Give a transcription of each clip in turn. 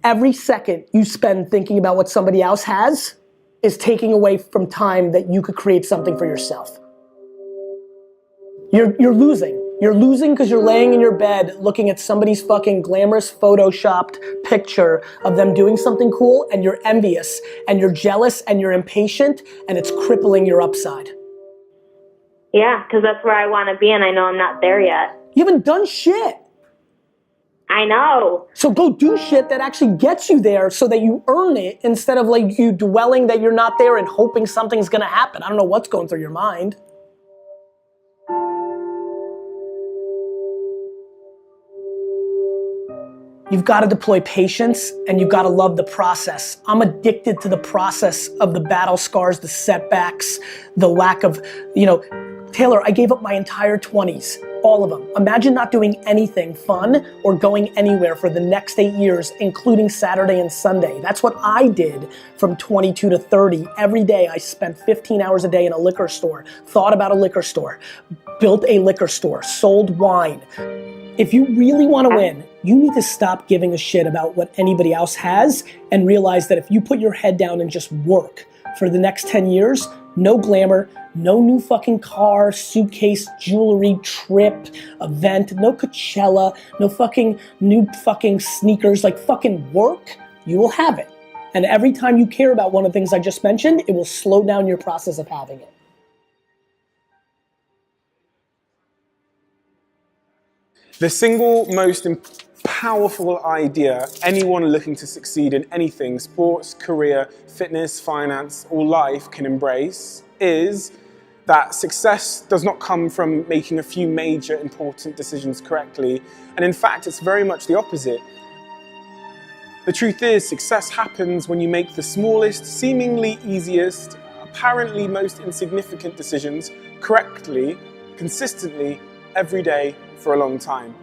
Every second you spend thinking about what somebody else has is taking away from time that you could create something for yourself. You're losing. You're losing because you're laying in your bed looking at somebody's fucking glamorous photoshopped picture of them doing something cool, and you're envious and you're jealous and you're impatient, and it's crippling your upside. Yeah, because that's where I want to be, and I know I'm not there yet. You haven't done shit. I know. So go do shit that actually gets you there so that you earn it, instead of like you dwelling that you're not there and hoping something's gonna happen. I don't know what's going through your mind. You've got to deploy patience, and you've got to love the process. I'm addicted to the process of the battle scars, the setbacks, the lack of, Taylor, I gave up my entire 20s, all of them. Imagine not doing anything fun or going anywhere for the next 8 years, including Saturday and Sunday. That's what I did from 22 to 30. Every day I spent 15 hours a day in a liquor store, thought about a liquor store, built a liquor store, sold wine. If you really want to win, you need to stop giving a shit about what anybody else has and realize that if you put your head down and just work for the next 10 years, no glamour, no new fucking car, suitcase, jewelry, trip, event, no Coachella, no fucking new fucking sneakers, like fucking work, you will have it. And every time you care about one of the things I just mentioned, it will slow down your process of having it. The single most powerful idea anyone looking to succeed in anything, sports, career, fitness, finance, or life can embrace is that success does not come from making a few major important decisions correctly. And in fact, it's very much the opposite. The truth is, success happens when you make the smallest, seemingly easiest, apparently most insignificant decisions correctly, consistently, every day, for a long time.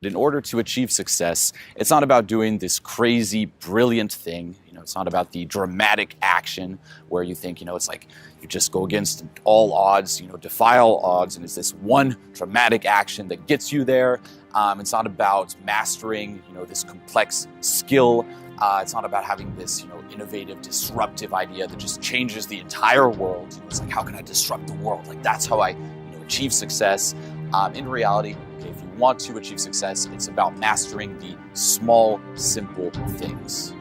In order to achieve success, it's not about doing this crazy, brilliant thing. It's not about the dramatic action where you think, it's like you just go against all odds, defy all odds, and it's this one dramatic action that gets you there. It's not about mastering, this complex skill. It's not about having this, innovative, disruptive idea that just changes the entire world. It's like, how can I disrupt the world? Like, that's how I, achieve success. In reality, if you want to achieve success, it's about mastering the small, simple things.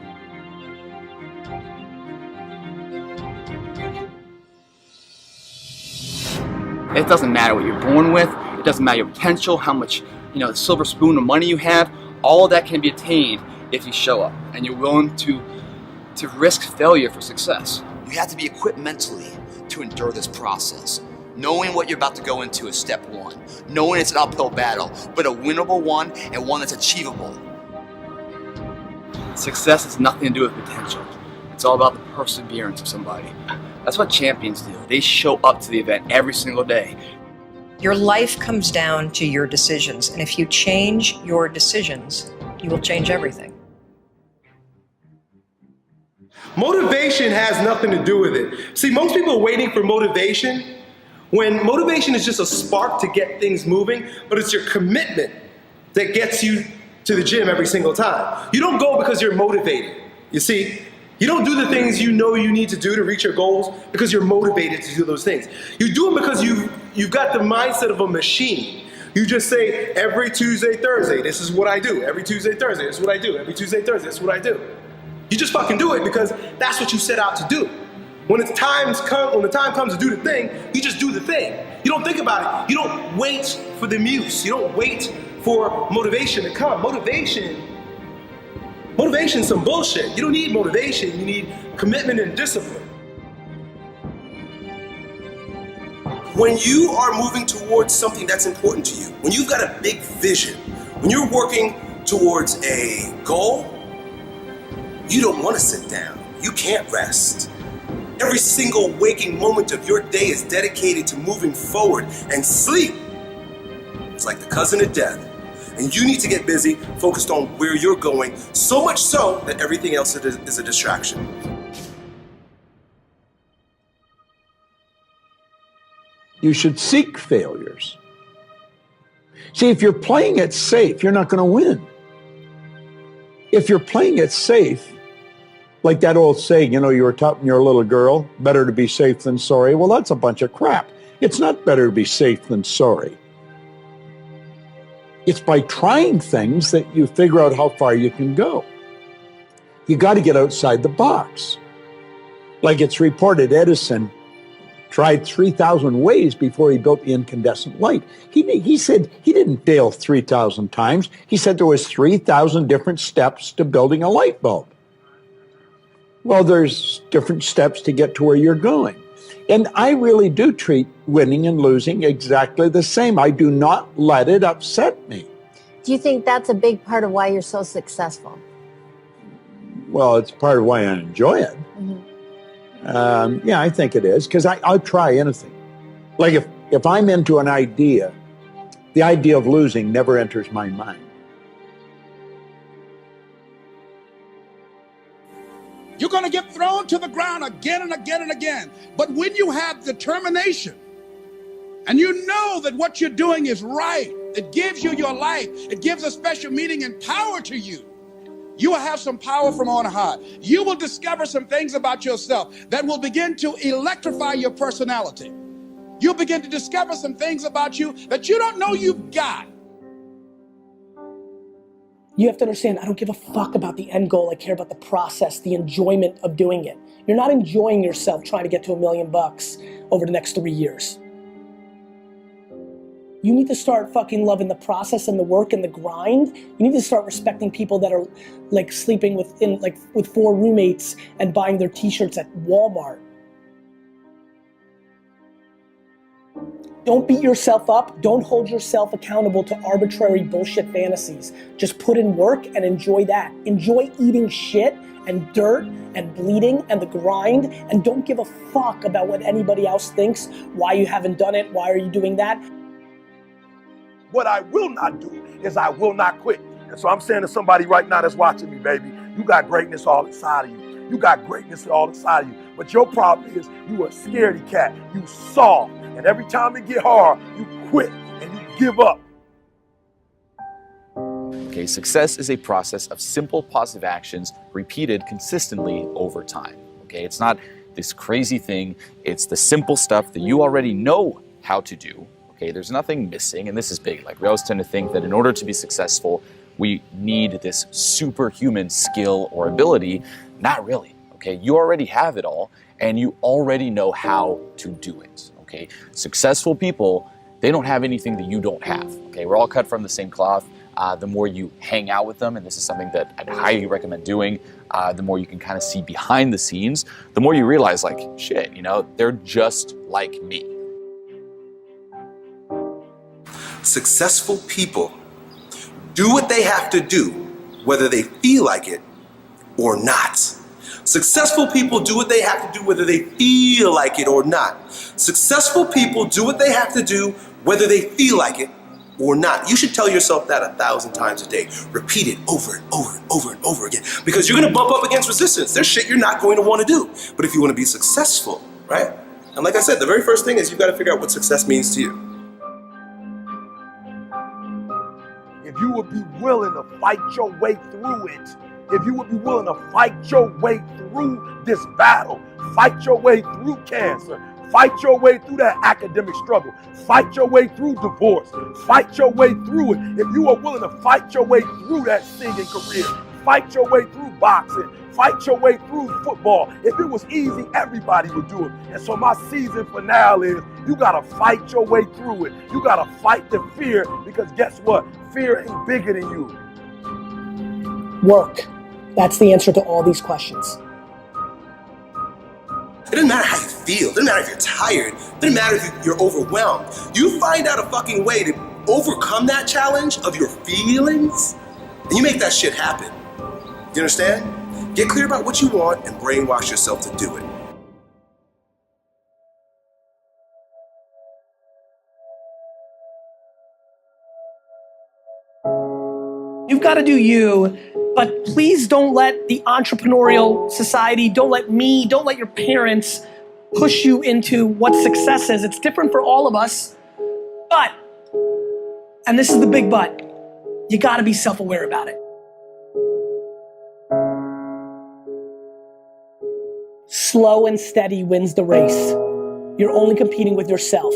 It doesn't matter what you're born with. It doesn't matter your potential, how much, the silver spoon of money you have. All of that can be attained if you show up and you're willing to risk failure for success. You have to be equipped mentally to endure this process. Knowing what you're about to go into is step one. Knowing it's an uphill battle, but a winnable one and one that's achievable. Success has nothing to do with potential. It's all about the perseverance of somebody. That's what champions do. They show up to the event every single day. Your life comes down to your decisions, and if you change your decisions, you will change everything. Motivation has nothing to do with it. See, most people are waiting for motivation when motivation is just a spark to get things moving, but it's your commitment that gets you to the gym every single time. You don't go because you're motivated. You see, you don't do the things you know you need to do to reach your goals because you're motivated to do those things. You do it because you've got the mindset of a machine. You just say, every Tuesday, Thursday, this is what I do. Every Tuesday, Thursday, this is what I do. Every Tuesday, Thursday, this is what I do. You just fucking do it because that's what you set out to do. When the time comes to do the thing, you just do the thing. You don't think about it. You don't wait for the muse. You don't wait for motivation to come. Motivation's some bullshit. You don't need motivation. You need commitment and discipline. When you are moving towards something that's important to you, when you've got a big vision, when you're working towards a goal, you don't want to sit down. You can't rest. Every single waking moment of your day is dedicated to moving forward, and sleep, it's like the cousin of death. And you need to get busy, focused on where you're going, so much so that everything else is a distraction. You should seek failures. See, if you're playing it safe, you're not going to win. If you're playing it safe, like that old saying, you were taught when you're a little girl, better to be safe than sorry. Well, that's a bunch of crap. It's not better to be safe than sorry. It's by trying things that you figure out how far you can go. You got to get outside the box. Like it's reported, Edison tried 3,000 ways before he built the incandescent light. He said he didn't fail 3,000 times. He said there was 3,000 different steps to building a light bulb. Well, there's different steps to get to where you're going. And I really do treat winning and losing exactly the same. I do not let it upset me. Do you think that's a big part of why you're so successful? Well, it's part of why I enjoy it. Yeah, I think it is, because I'll try anything. Like if I'm into an idea, the idea of losing never enters my mind. You're going to get thrown to the ground again and again and again. But when you have determination and you know that what you're doing is right, it gives you your life, it gives a special meaning and power to you. You will have some power from on high. You will discover some things about yourself that will begin to electrify your personality. You'll begin to discover some things about you that you don't know you've got. You have to understand, I don't give a fuck about the end goal. I care about the process, the enjoyment of doing it. You're not enjoying yourself trying to get to $1 million over the next 3 years. You need to start fucking loving the process and the work and the grind. You need to start respecting people that are like sleeping with 4 roommates and buying their t-shirts at Walmart. Don't beat yourself up. Don't hold yourself accountable to arbitrary bullshit fantasies. Just put in work and enjoy that. Enjoy eating shit and dirt and bleeding and the grind, and don't give a fuck about what anybody else thinks, why you haven't done it, why are you doing that. What I will not do is I will not quit. And so I'm saying to somebody right now that's watching me, baby, you got greatness all inside of you. You got greatness all inside of you. But your problem is you a scaredy cat. You soft. And every time it get hard, you quit and you give up. Okay, success is a process of simple positive actions repeated consistently over time. Okay, it's not this crazy thing. It's the simple stuff that you already know how to do. Okay, there's nothing missing, and this is big. Like, we always tend to think that in order to be successful, we need this superhuman skill or ability. Not really. Okay, you already have it all, and you already know how to do it. Okay, successful people, they don't have anything that you don't have. Okay, we're all cut from the same cloth. The more you hang out with them, and this is something that I'd highly recommend doing, the more you can kind of see behind the scenes, the more you realize, like, shit, they're just like me. Successful people do what they have to do, whether they feel like it or not. Successful people do what they have to do, whether they feel like it or not. Successful people do what they have to do, whether they feel like it or not. You should tell yourself that 1,000 times a day. Repeat it over and over and over and over again, because you're going to bump up against resistance. There's shit you're not going to want to do. But if you want to be successful, right? And like I said, the very first thing is you've got to figure out what success means to you. If you would be willing to fight your way through it, if you would be willing to fight your way through this battle, fight your way through cancer, fight your way through that academic struggle, fight your way through divorce, fight your way through it. If you are willing to fight your way through that singing career, fight your way through boxing, fight your way through football. If it was easy, everybody would do it. And so my season finale is you gotta fight your way through it. You gotta fight the fear, because guess what? Fear ain't bigger than you. Work. That's the answer to all these questions. It doesn't matter how you feel. It doesn't matter if you're tired. It doesn't matter if you're overwhelmed. You find out a fucking way to overcome that challenge of your feelings, and you make that shit happen. You understand? Get clear about what you want and brainwash yourself to do it. You've got to do you, but please don't let the entrepreneurial society, don't let me, don't let your parents push you into what success is. It's different for all of us, but, and this is the big but, you gotta be self-aware about it. Slow and steady wins the race. You're only competing with yourself.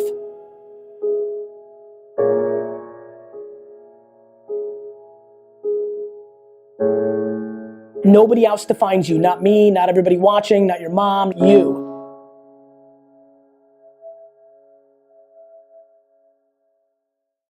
Nobody else defines you, not me, not everybody watching, not your mom, you.